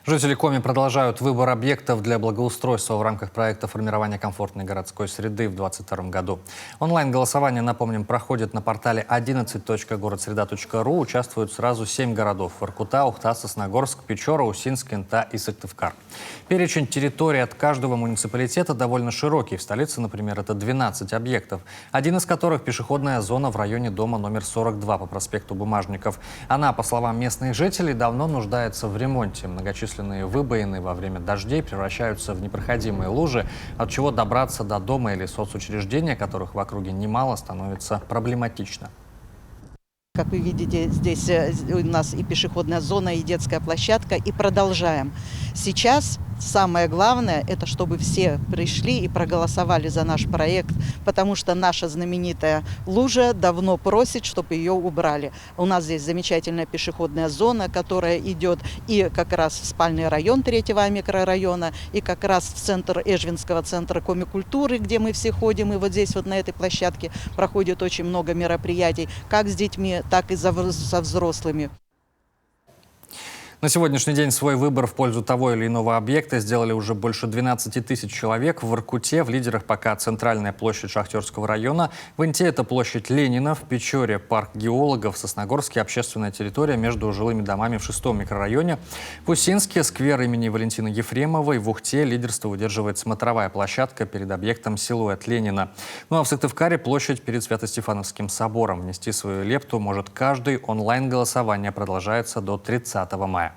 Жители Коми продолжают выбор объектов для благоустройства в рамках проекта формирования комфортной городской среды в 2022 году. Онлайн-голосование, напомним, проходит на портале 11.городсреда.ру. Участвуют сразу 7 городов: Воркута, Ухта, Сосногорск, Печора, Усинск, Инта и Сыктывкар. Перечень территорий от каждого муниципалитета довольно широкий. В столице, например, это 12 объектов, один из которых пешеходная зона в районе дома номер 42 по проспекту Бумажников. Она, по словам местных жителей, давно нуждается в ремонте. Многочисленные выбоины во время дождей превращаются в непроходимые лужи, от чего добраться до дома или соцучреждения, которых в округе немало, становится проблематично. Как вы видите, здесь у нас и пешеходная зона, и детская площадка, и продолжаем. Сейчас самое главное, это чтобы все пришли и проголосовали за наш проект, потому что наша знаменитая лужа давно просит, чтобы ее убрали. У нас здесь замечательная пешеходная зона, которая идет и как раз в спальный район 3-го микрорайона, и как раз в центр Эжвинского центра комикультуры, где мы все ходим. И вот здесь вот на этой площадке проходит очень много мероприятий, как с детьми, так и со взрослыми. На сегодняшний день свой выбор в пользу того или иного объекта сделали уже больше 12 тысяч человек. В Воркуте в лидерах пока центральная площадь Шахтерского района, в Инте это площадь Ленина, в Печоре парк геологов, в Сосногорске общественная территория между жилыми домами в 6-м микрорайоне, в Усинске сквер имени Валентины Ефремовой, в Ухте лидерство удерживает смотровая площадка перед объектом «Силуэт Ленина». Ну а в Сыктывкаре площадь перед Свято-Стефановским собором. Внести свою лепту может каждый. Онлайн-голосование продолжается до 30 мая.